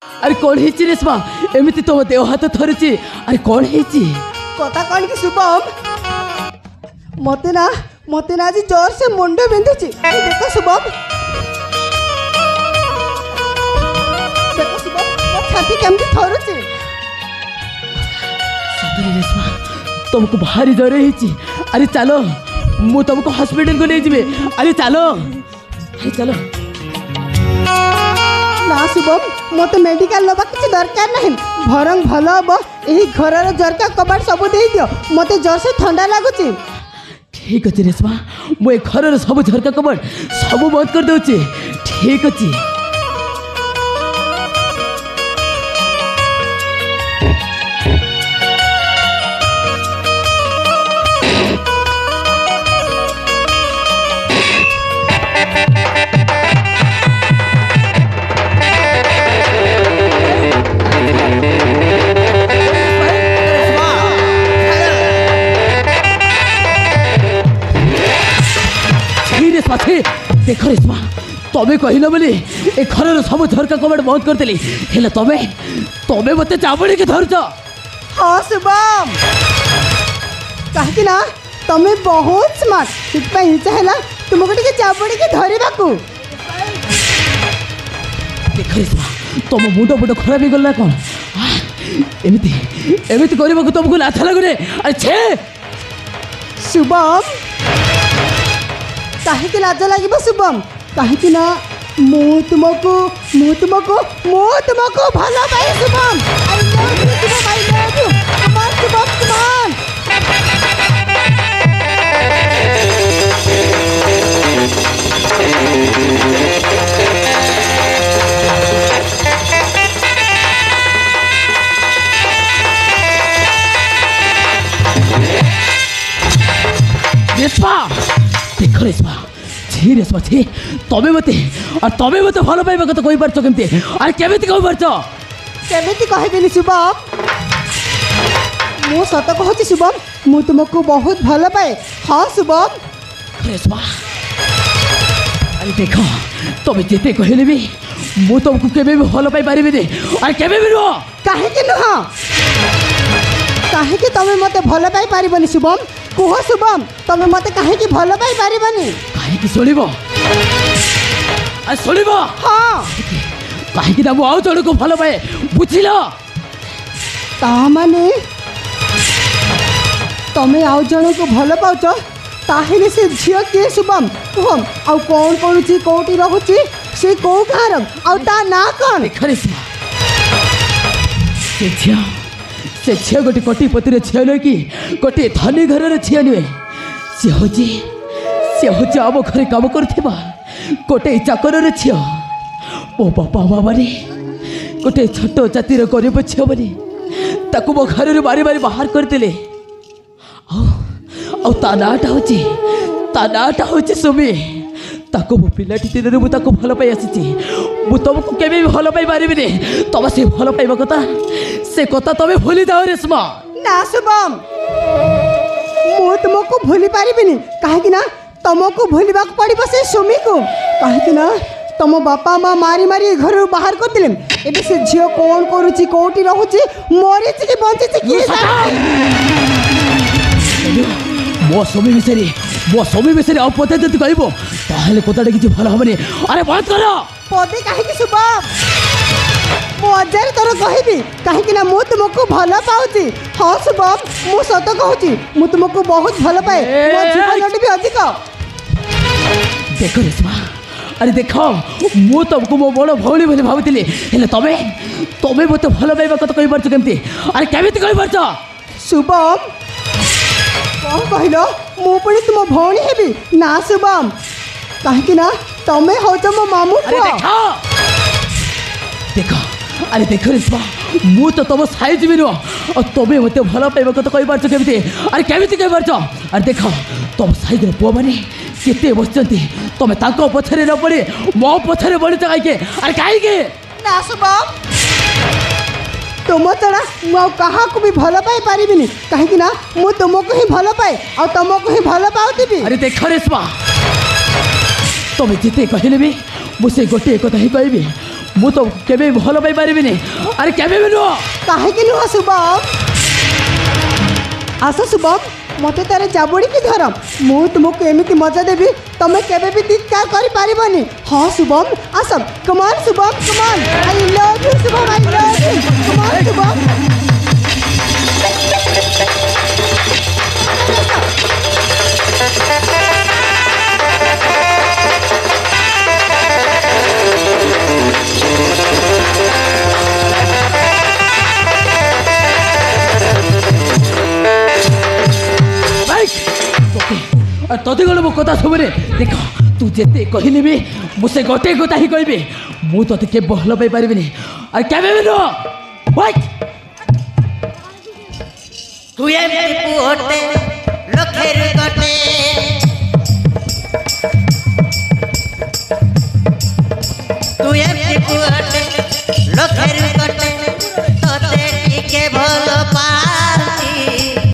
अरे कौन है रेशमा एमती तुम देह हाथ थरुची अरे कौन है कथा कौन कि शुभम मते ना आज जोर से मुंड बिंधुची देखो शुभम मो छाती केमती थरुची सतरे रेशमा तुमको भारी जर है अरे चलो मु तुमको हॉस्पिटल को ले जीवे अरे चलो ना शुभम मत मेडिकल नबा किसी दरकार नहीं भरंग भल हम यही घर झरका कबाट सब दे दियो मते जोर से ठंडा लगुची ठीक अच्छे रेशमा मुझे घर सब झरका कबाट सब बंद कर दूचे ठीक अच्छे देख रेशमा तमें कहल बोली ए घर सब झरका कबाट बंद करदेली हेले तमें मत चाबुड़ी के धरच हाँ शुभम कहीं ना तमें बहुत स्मार्ट इच्छा है तुमको टे चाबुड़ी के धरवा देख रेशमा तुम मुंड मुंड खराब हो गला कौन एमती करने को तुमको लाथा लगुने अरे छे शुभम कहीं लाज लगे शुभम कहीं ना मु तुमको भल पाए Shubham I love you Shubham I love you come on Shubham come on Reshma देख रेशमा छी रेशमा छी तमें मते भल पाइबा कत कहि परछ केमती अरे केमिति कहि परछ केमिति कहबिनी शुभम मु सत कहछि शुभम मु तुमको बहुत भल पाए हाँ शुभम रेशमा अरे देख तमें जिते कहले भी मु तुमको केबे भी भल पाई पारिबे नहीं अरे केबे भी नो काहे कि नुह काहे कि तमें मते भल पाई पारिबनी शुभम कुह शुभम तमें मते काहे कि भल पाई पारिबनी काहे कि सुनिबो आ सुनिबो हाँ काहे कि मु आउ जण को भल पाए बुझिलो ता माने तमें आउ जण को भल पाउछ ताहेले से झियो के शुभम कुहम आउ कौन करूची कोठी रहूची से को घर आउ ता ना कौन खरेसमा से झियो गोटे कोटिपतिर झियो नुहे कि गोटे धनी घर झियो नुहे सी हूँ आम घर कम करुवा गोटे चाकर झियो मो बापा मामाने गोटे छोट जातिर गरीब झियो बोली ताकू मो घर बारी बारी बाहर करदे ता नाटा हूँ सुमी ताको मो पिलाटी दिन मुझे भल पाई आसी तुमको केवे भी भल पाई पारिनी तुम से भल पाइबा कथा से कथा तुम भूली जाओ रेशमा ना शुभम मु तुमको भूली पारिबिनी काहे ना तुमको भूलवा पड़ो से सुमी को कहीं तुम बापा माँ मारी मारी घर बाहर कर दिले एबे से झियो कौन करुची कोठी रहूची मरीची कि बंचीची मो स्वामी विषय आ पते जब कहब ताहले कथाटा किसी भल हेनी अरे बंद कर पदे कहीं शुभम मु हजार थर कहबी कहीं ना मु तुमको भल पाऊँगी हाँ शुभम मु सत कहूँ मु तुमको बहुत भल पाए मो जीवन भी अधिक देख रेशमा अरे देख मु तुमको मो बड़ भौणी बोली भावुली तमें मत भल पाइबा कत कहि पारछ केमती अरे केमिति कहि पारछ शुभम कौन कहल मु पुणी तुम भौणी हेबी ना शुभम कहीं ना तमें हो मो मामू देख अरे देख रेशमा मु तो तुम साइज भी नुह और तुम्हें मत भल पाइबा कत कहि पारछ केमती अरे केमिति कहि पारछ अरे देख तुम साइज पुआ मैंने केते बसचंती तुम ताको पछरे न पड़े मो पछरे बढ़ कहीं अरे कहीं ना शुभम तुम छड़ा मुझे भी भल पाई पारिबिनी कहीं ना मु तुमको ही भल पाए और तुमको ही भल पाऊथी अरे देख रेशमा तुम जिते कहले भी मुझे गोटे कथा ही कहबी मु तो केबे भल पाई पारिबिनी अरे केबे भी नुह कहीं नुह शुभम आस शुभम मत तार जाबुड़ी की धर मु तुमको एमती मजा देवी तुम केबे भी धिक्कार कर पारिबनी हाँ शुभम आस come on Shubham come on I love you Shubham I love you come on Shubham तोते गल मो कथा सबरे देख तू जेते कहले भी मुझे गोटे कथा ही कहबी मु तोते के भल पाई पारिबिनी अरे केबे भी नो वाइट तू एमती पुओटे लखेर कट